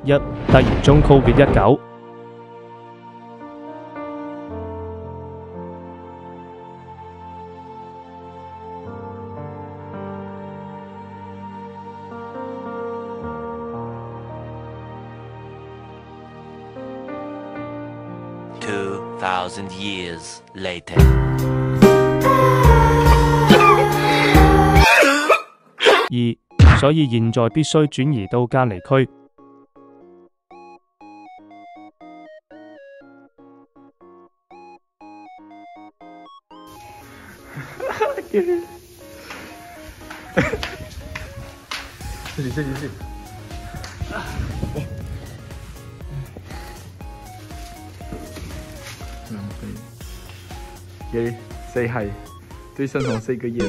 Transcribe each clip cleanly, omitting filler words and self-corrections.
一突然中 Covid-19。2,000 years later. 2. 所以現在必須轉移到隔離區。这里。Gary, say hi. 对圣童 say 个 yes.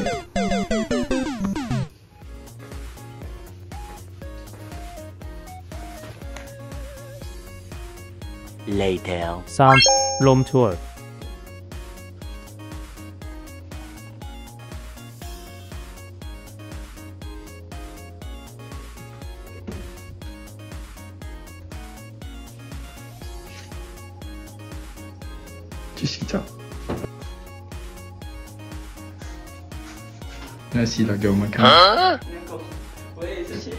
Later. 3. Room tour。去洗澡。那洗了给我们看。我也是去。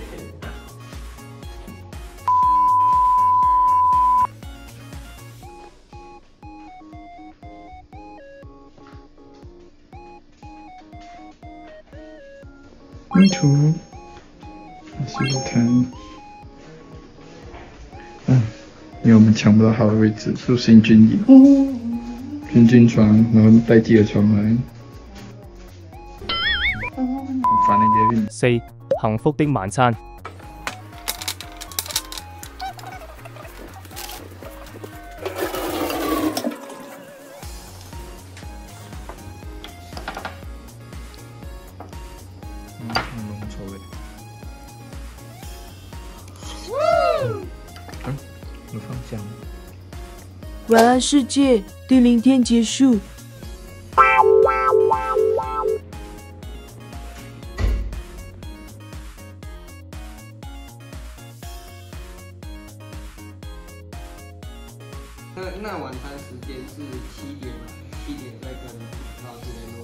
没错。洗洗看。因为我们抢不到好的位置，入行军营。军床，然后代替了床来。烦的Gary。4. 幸福的晚餐。很浓稠的。有放酱。晚安，世界，第0天结束。那晚餐时间是7点嘛？7点再跟老师联络。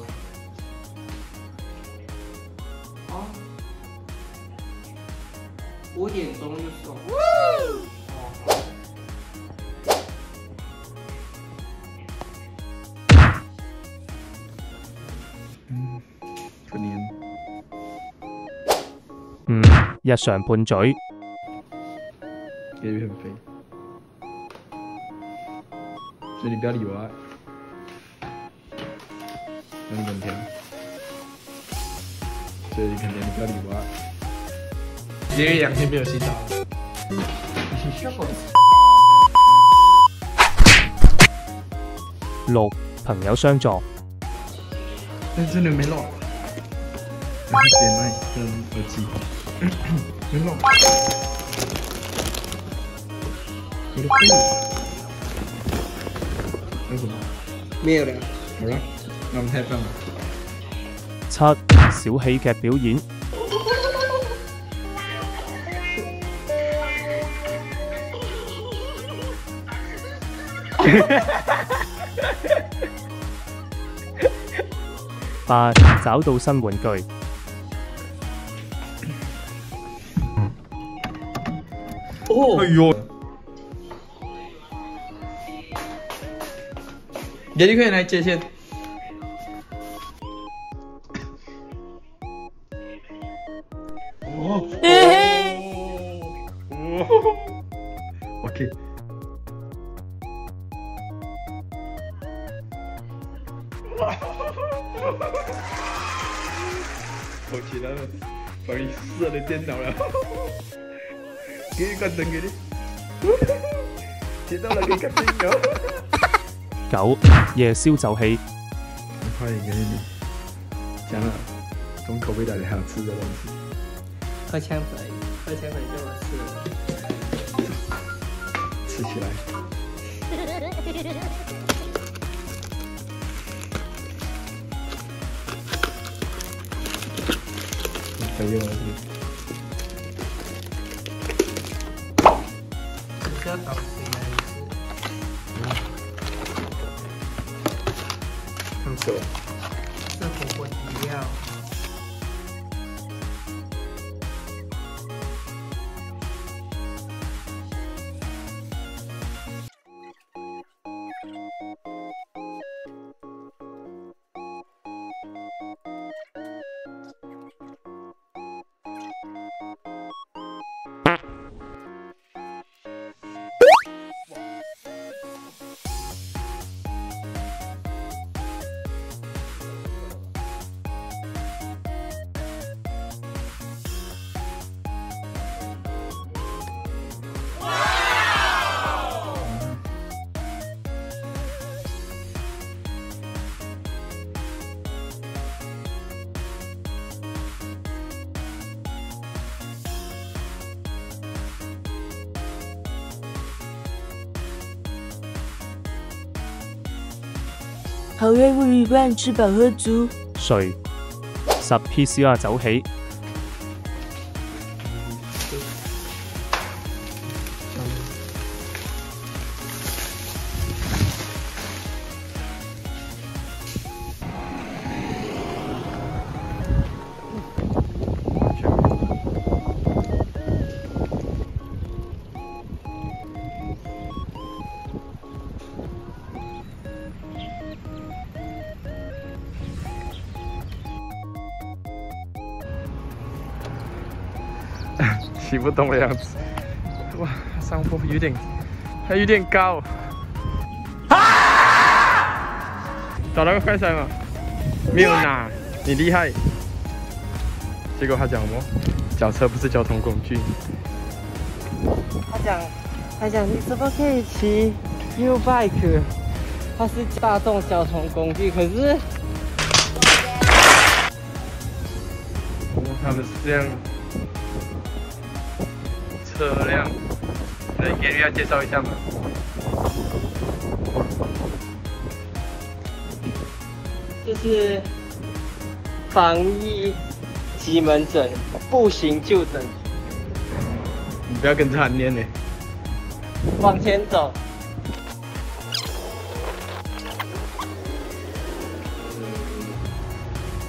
哦，5点钟就送。可憐。日常拌嘴。Gary 很肥。所以你不要理我啊！让你们听。所以肯定你不要理我啊！Gary 2天没有洗澡了。6. 朋友相助。但真的没漏。然后连麦跟耳机。没漏。我的肺。有什么？没有了。好了，那我们开饭吧。7. 小喜劇表演。8. 找到新玩具。哦，哎呦！Gary 可以来接线。哦。OK。我起来了，帮你射了电脑了。给你关灯给你。接到了，给你关电脑。9. 夜宵走起。快点给你讲了，重口味的还有吃的东西。喝枪粉就我吃了。吃起来。肥肉是。烫手。这火锅底料。好任務一半，吃飽喝足。誰10 PCR 走起？骑不动的样子。哇，上坡还有点高。找到个快塞吗？没有拿，你厉害。结果他讲什么？脚车不是交通工具。他讲你怎么可以骑 U bike？ 它是大众交通工具，可是他们是这样。车辆，那给人家介绍一下嘛。这是防疫急门诊，步行就诊。你不要跟着他念呢。往前走。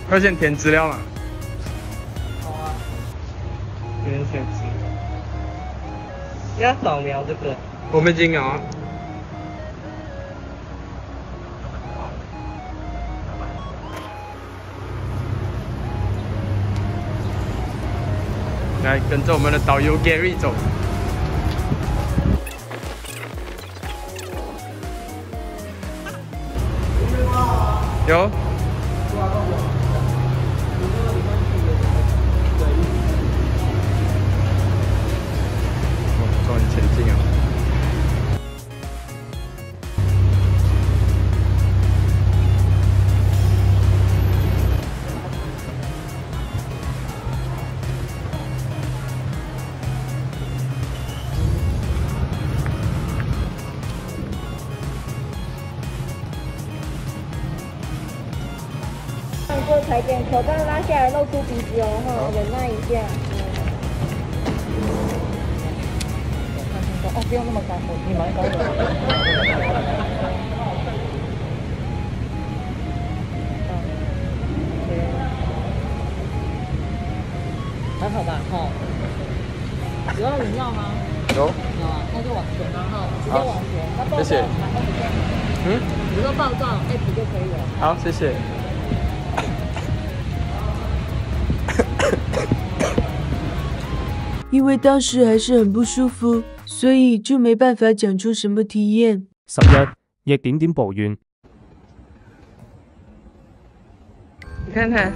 要先填资料嘛。好啊。先填资料。要扫描这个。我们已经有啊。来，跟着我们的导游 Gary 走。有。终于前进了。上做裁剪，口罩拉下来，露出鼻子哦，哈，忍耐一下。哦，不用那么高，你蛮高的。还好吧，哈。有要饮料吗？有。有啊，那就往前，然后直接往前。那报告，谢谢。你说报告 app 就可以了。好，谢谢。因为当时还是很不舒服，所以就没办法讲出什么體驗。11亦點點抱怨。你看看，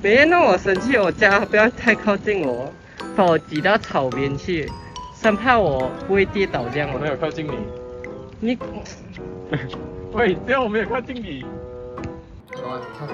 别弄我生气，我家不要太靠近我，把我挤到草边去，生怕我不会跌倒这样。我没有靠近你。你，喂，这样我没有靠近你。好啊，好。